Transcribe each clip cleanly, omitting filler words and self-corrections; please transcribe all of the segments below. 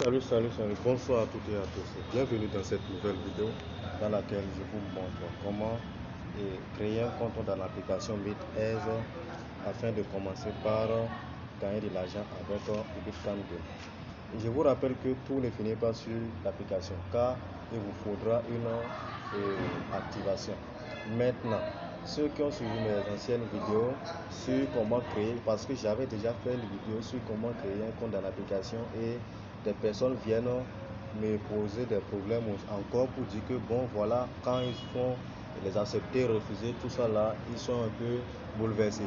Salut, bonsoir à toutes et à tous. Bienvenue dans cette nouvelle vidéo dans laquelle je vous montre comment créer un compte dans l'application MeetEase afin de commencer par gagner de l'argent avec Ibitcam Game. Je vous rappelle que tout ne finit pas sur l'application car il vous faudra une activation. Maintenant, ceux qui ont suivi mes anciennes vidéos sur comment créer, parce que j'avais déjà fait une vidéo sur comment créer un compte dans l'application et des personnes viennent me poser des problèmes encore pour dire que bon voilà, quand ils font les accepter, refuser, tout ça là, ils sont un peu bouleversés.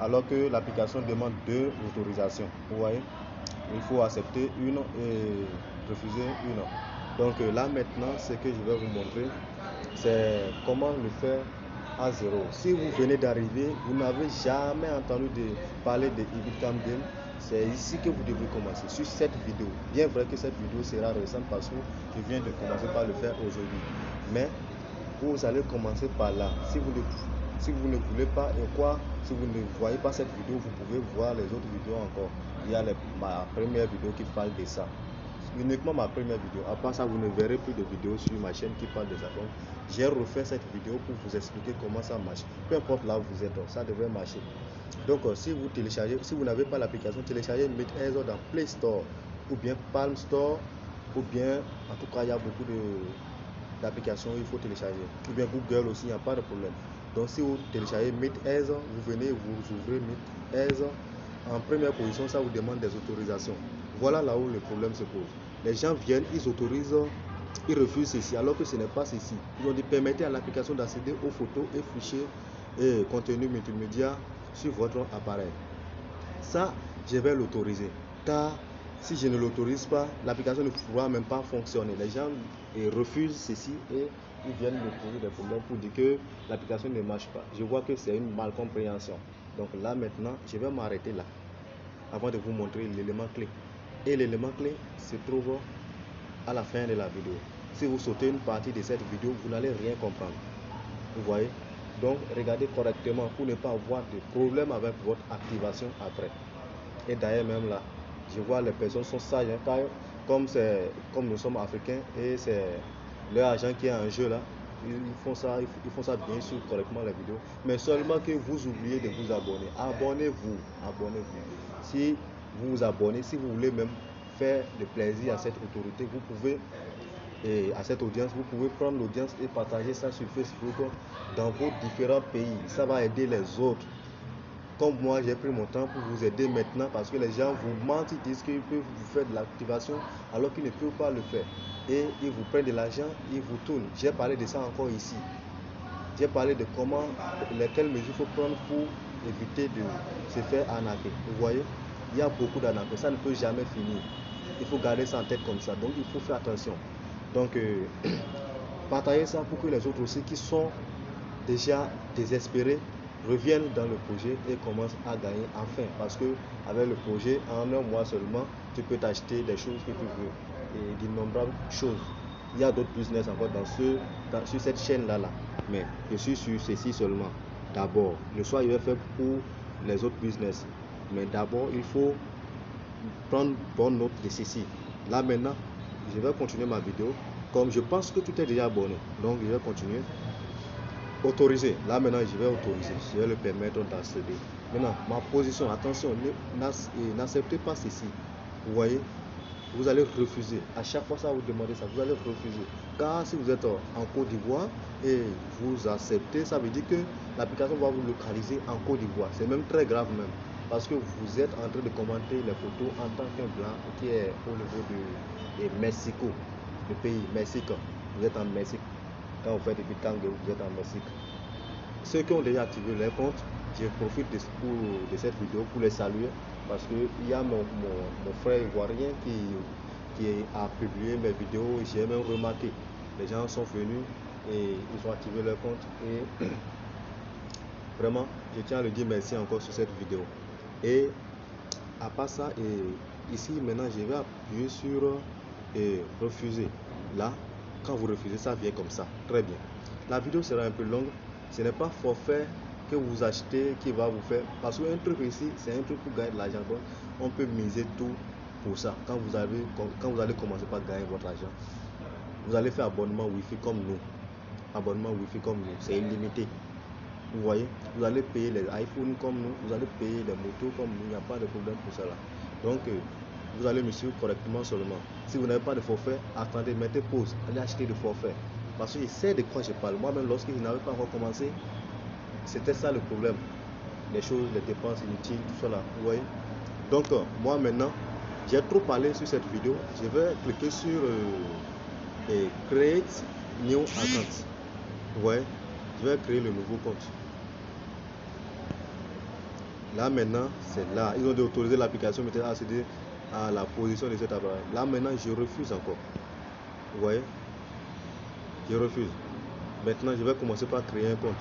Alors que l'application demande deux autorisations. Vous voyez, il faut accepter une et refuser une. Donc là maintenant, ce que je vais vous montrer, c'est comment le faire à zéro. Si vous venez d'arriver, vous n'avez jamais entendu parler de Ibitcam Game, c'est ici que vous devez commencer, sur cette vidéo. Bien vrai que cette vidéo sera récente parce que je viens de commencer par le faire aujourd'hui. Mais vous allez commencer par là. Si vous ne voulez pas, si vous ne voyez pas cette vidéo, vous pouvez voir les autres vidéos encore. Il y a ma première vidéo qui parle de ça. Uniquement ma première vidéo. À part ça, vous ne verrez plus de vidéos sur ma chaîne qui parle de ça. Donc, j'ai refait cette vidéo pour vous expliquer comment ça marche. Peu importe là où vous êtes, ça devrait marcher. Donc, si vous n'avez pas l'application, téléchargez MeetEase dans Play Store ou bien Palm Store ou bien, en tout cas, il y a beaucoup d'applications il faut télécharger. Ou bien Google aussi, il n'y a pas de problème. Donc, si vous téléchargez MeetEase, vous venez, vous ouvrez MeetEase. En première position, ça vous demande des autorisations. Voilà là où le problème se pose. Les gens viennent, ils autorisent, ils refusent ceci, alors que ce n'est pas ceci. Ils ont dit permettez à l'application d'accéder aux photos et fichiers et contenus multimédia sur votre appareil. Ça, je vais l'autoriser. Car si je ne l'autorise pas, l'application ne pourra même pas fonctionner. Les gens refusent ceci et ils viennent me poser des problèmes pour dire que l'application ne marche pas. Je vois que c'est une malcompréhension. Donc là maintenant, je vais m'arrêter là avant de vous montrer l'élément clé. Et l'élément clé se trouve à la fin de la vidéo. Si vous sautez une partie de cette vidéo, vous n'allez rien comprendre. Vous voyez? Donc regardez correctement pour ne pas avoir de problème avec votre activation après. Et d'ailleurs même là, je vois les personnes sont sages, hein, car comme nous sommes africains et c'est leur argent qui est en jeu là, ils font ça bien sûr correctement les vidéos, mais seulement que vous oubliez de vous abonner. Abonnez-vous. Si vous vous abonnez, si vous voulez même faire le plaisir à cette autorité, vous pouvez, et à cette audience, vous pouvez prendre l'audience et partager ça sur Facebook dans vos différents pays. Ça va aider les autres. Comme moi, j'ai pris mon temps pour vous aider maintenant parce que les gens vous mentent, ils disent qu'ils peuvent vous faire de l'activation alors qu'ils ne peuvent pas le faire. Et ils vous prennent de l'argent, ils vous tournent. J'ai parlé de ça encore ici. J'ai parlé de quelles mesures il faut prendre pour éviter de se faire arnaquer. Vous voyez, il y a beaucoup d'arnaques. Ça ne peut jamais finir. Il faut garder ça en tête comme ça. Donc, il faut faire attention. Donc, partagez ça pour que les autres aussi qui sont déjà désespérés reviennent dans le projet et commencent à gagner enfin. Parce que avec le projet, en un mois seulement, tu peux t'acheter des choses que tu veux et d'innombrables choses. Il y a d'autres business encore sur cette chaîne-là. Mais je suis sur ceci seulement. D'abord, le soir, il va faire pour les autres business. Mais d'abord, il faut prendre bonne note de ceci. Là maintenant, je vais continuer ma vidéo. Comme je pense que tout est déjà abonné, donc je vais continuer. Autoriser. Là maintenant, je vais autoriser. Je vais le permettre d'accéder. Maintenant, ma position, attention, n'acceptez pas ceci. Vous voyez, vous allez refuser. À chaque fois, ça vous demandez ça, vous allez refuser. Car si vous êtes en Côte d'Ivoire et vous acceptez, ça veut dire que l'application va vous localiser en Côte d'Ivoire. C'est même très grave même. Parce que vous êtes en train de commenter les photos en tant qu'un blanc qui est au niveau de Mexico, le pays Mexique. Vous êtes en Mexique. Quand vous faites des Ibitcam Game, vous êtes en Mexique. Ceux qui ont déjà activé leur compte, je profite de cette vidéo pour les saluer parce qu'il y a mon frère ivoirien qui a publié mes vidéos. J'ai même remarqué, les gens sont venus et ils ont activé leur compte et vraiment, je tiens à le dire merci encore sur cette vidéo. Et à part ça, ici maintenant, je vais appuyer sur refuser. Là, quand vous refusez, ça vient comme ça. Très bien. La vidéo sera un peu longue. Ce n'est pas forfait que vous achetez qui va vous faire. Parce qu'un truc ici, c'est un truc pour gagner de l'argent. On peut miser tout pour ça. Quand vous allez commencer par gagner votre argent, vous allez faire abonnement Wi-Fi comme nous. Abonnement Wi-Fi comme nous, c'est illimité. Vous voyez, vous allez payer les iPhones comme nous, vous allez payer les motos comme nous, il n'y a pas de problème pour cela. Donc, vous allez me suivre correctement seulement. Si vous n'avez pas de forfait, attendez, mettez pause, allez acheter le forfait. Parce que je sais de quoi je parle. Moi-même, lorsque je n'avais pas encore commencé, c'était ça le problème. Les choses, les dépenses inutiles, tout cela. Vous voyez. Donc, moi maintenant, j'ai trop parlé sur cette vidéo. Je vais cliquer sur Create New Account. Vous voyez, je vais créer le nouveau compte. Là maintenant, c'est là. Ils ont autorisé l'application maintenant à accéder à la position de cet appareil. Là maintenant, je refuse encore. Vous voyez, je refuse. Maintenant, je vais commencer par créer un compte.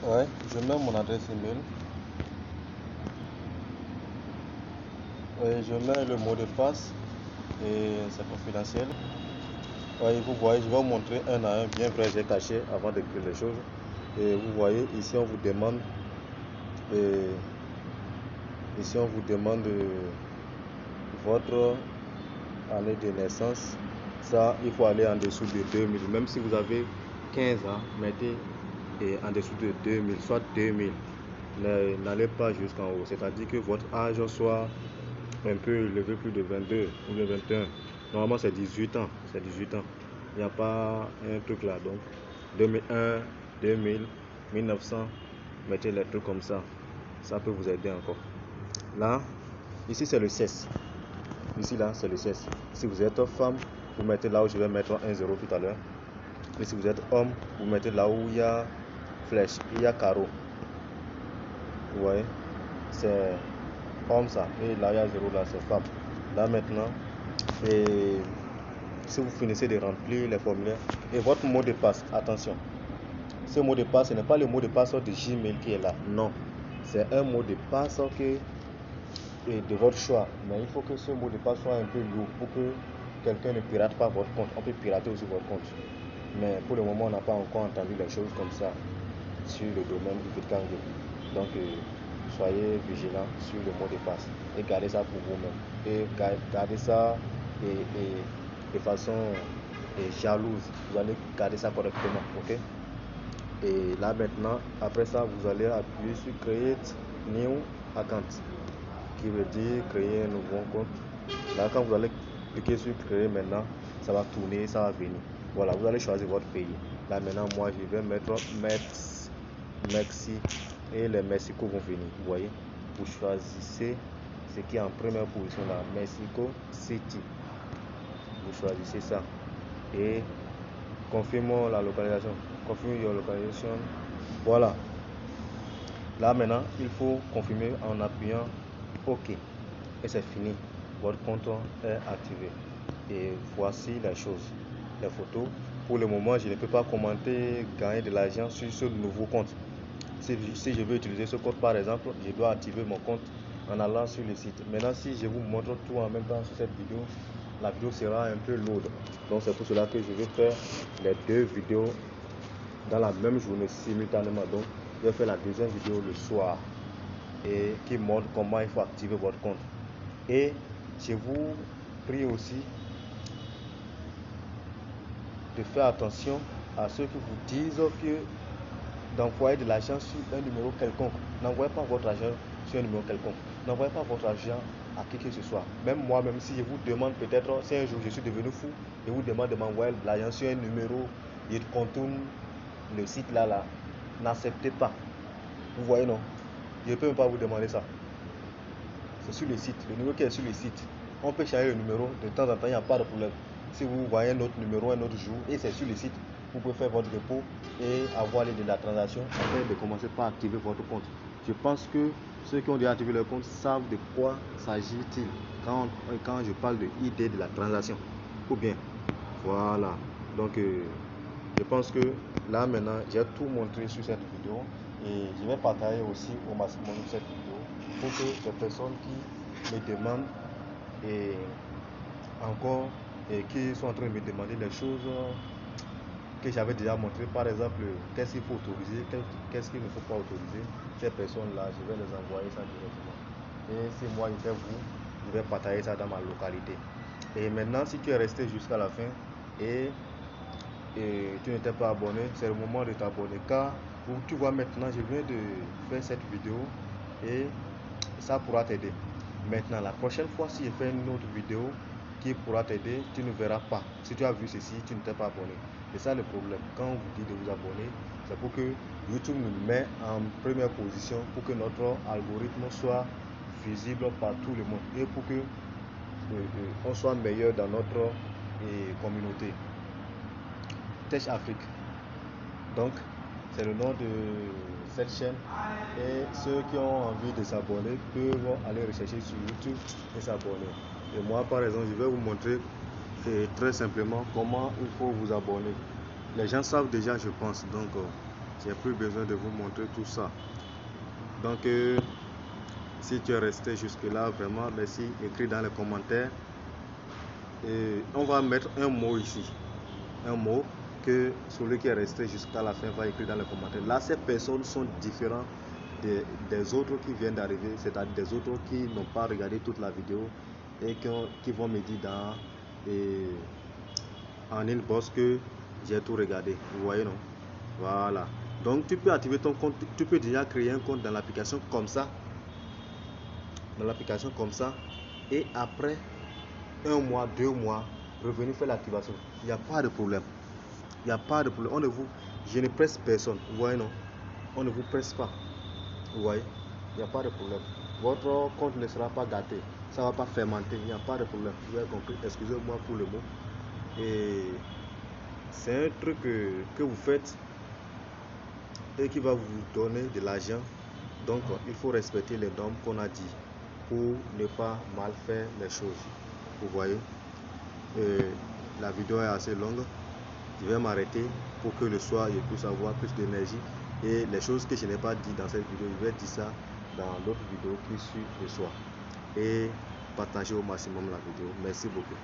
Ouais, je mets mon adresse email. Et je mets le mot de passe et c'est confidentiel. Ouais, vous voyez, je vais vous montrer un à un, bien vrai, j'ai caché avant d'écrire les choses. Et vous voyez, ici on vous demande votre année de naissance. Ça, il faut aller en dessous de 2000. Même si vous avez 15 ans, mettez en dessous de 2000, soit 2000. N'allez pas jusqu'en haut. C'est-à-dire que votre âge soit un peu élevé, plus de 22 ou de 21. Normalement, c'est 18 ans. C'est 18 ans. Il n'y a pas un truc là. Donc, 2001, 2000, 1900, mettez les trucs comme ça. Ça peut vous aider encore. Là, ici, c'est le sexe. Ici, là, c'est le sexe. Si vous êtes femme, vous mettez là où je vais mettre 1 0 tout à l'heure. Et si vous êtes homme, vous mettez là où il y a flèche, il y a carreau. Vous voyez, c'est homme ça. Et là, il y a 0 là, c'est femme. Là, maintenant, et si vous finissez de remplir les formulaires, et votre mot de passe, attention. Ce mot de passe, ce n'est pas le mot de passe de Gmail qui est là. Non. C'est un mot de passe de votre choix. Mais il faut que ce mot de passe soit un peu lourd pour que quelqu'un ne pirate pas votre compte. On peut pirater aussi votre compte. Mais pour le moment, on n'a pas encore entendu les choses comme ça sur le domaine du Bitcoin. Donc, soyez vigilants sur le mot de passe et gardez ça pour vous-même. Et gardez ça de façon jalouse. Vous allez garder ça correctement. Ok? Et là maintenant, après ça, vous allez appuyer sur Create New Account, qui veut dire créer un nouveau compte. Là, quand vous allez cliquer sur créer maintenant, ça va tourner, ça va venir. Voilà, vous allez choisir votre pays. Là maintenant, moi je vais mettre Mexique et les Mexico vont venir. Vous voyez, vous choisissez ce qui est en première position là, Mexico City. Vous choisissez ça et confirmons la localisation. Confirm your localisation. Voilà. Là maintenant, il faut confirmer en appuyant OK. Et c'est fini. Votre compte est activé. Et voici les choses. Les photos. Pour le moment, je ne peux pas commenter, gagner de l'argent sur ce nouveau compte. Si je veux utiliser ce code par exemple, je dois activer mon compte en allant sur le site. Maintenant, si je vous montre tout en même temps sur cette vidéo, la vidéo sera un peu lourde. Donc c'est pour cela que je vais faire les deux vidéos dans la même journée simultanément. Donc je vais faire la deuxième vidéo le soir et qui montre comment il faut activer votre compte. Et je vous prie aussi de faire attention à ceux qui vous disent que d'envoyer de l'argent sur un numéro quelconque. N'envoyez pas votre argent sur un numéro quelconque. N'envoyez pas votre argent à qui que ce soit. Même moi, même si je vous demande peut-être, si un jour je suis devenu fou, je vous demande de m'envoyer de l'argent sur un numéro, il contourne le site là, n'acceptez pas. Vous voyez, non? Je ne peux même pas vous demander ça. C'est sur le site, le numéro qui est sur le site. On peut changer le numéro de temps en temps, il n'y a pas de problème. Si vous voyez un autre numéro, un autre jour, et c'est sur le site, vous pouvez faire votre dépôt et avoir l'aide de la transaction afin de commencer par activer votre compte. Je pense que ceux qui ont déjà activé leur compte savent de quoi s'agit-il quand je parle de ID de la transaction. Ou bien, voilà. Donc, je pense que là maintenant, j'ai tout montré sur cette vidéo et je vais partager aussi au maximum cette vidéo pour que les personnes qui me demandent et encore et qui sont en train de me demander des choses que j'avais déjà montré, par exemple, qu'est-ce qu'il faut autoriser, qu'est-ce qu'il ne faut pas autoriser, ces personnes-là, je vais les envoyer ça directement. Et si moi j'étais vous, je vais partager ça dans ma localité. Et maintenant, si tu es resté jusqu'à la fin et tu n'étais pas abonné, c'est le moment de t'abonner, car tu vois maintenant, je viens de faire cette vidéo et ça pourra t'aider. Maintenant, la prochaine fois, si je fais une autre vidéo qui pourra t'aider, tu ne verras pas. Si tu as vu ceci, tu ne t'es pas abonné. C'est ça le problème. Quand on vous dit de vous abonner, c'est pour que YouTube nous met en première position, pour que notre algorithme soit visible par tout le monde et pour que on soit meilleur dans notre communauté. Tech Afrique. Donc, c'est le nom de cette chaîne. Et ceux qui ont envie de s'abonner peuvent aller rechercher sur YouTube et s'abonner. Et moi, par exemple, je vais vous montrer très simplement comment il faut vous abonner. Les gens savent déjà, je pense. Donc, j'ai plus besoin de vous montrer tout ça. Donc, si tu es resté jusque-là, vraiment, merci. Écris dans les commentaires. Et on va mettre un mot ici. Un mot que celui qui est resté jusqu'à la fin va écrire dans les commentaires. Là, ces personnes sont différentes des autres qui viennent d'arriver, c'est-à-dire des autres qui n'ont pas regardé toute la vidéo et qui vont me dire en inbox que j'ai tout regardé. Vous voyez, non? Voilà. Donc, tu peux activer ton compte, tu peux déjà créer un compte dans l'application comme ça. Et après 1 mois, 2 mois, revenir faire l'activation. Il n'y a pas de problème. Il n'y a pas de problème. Je ne presse personne. Vous voyez, non? On ne vous presse pas. Vous voyez? Il n'y a pas de problème. Votre compte ne sera pas gâté. Ça ne va pas fermenter. Il n'y a pas de problème. Vous avez compris? Excusez-moi pour le mot. Et c'est un truc que vous faites et qui va vous donner de l'argent. Donc, il faut respecter les normes qu'on a dit pour ne pas mal faire les choses. Vous voyez? La vidéo est assez longue. Je vais m'arrêter pour que le soir je puisse avoir plus d'énergie. Et les choses que je n'ai pas dit dans cette vidéo, je vais dire ça dans l'autre vidéo qui suit le soir. Et partagez au maximum la vidéo. Merci beaucoup.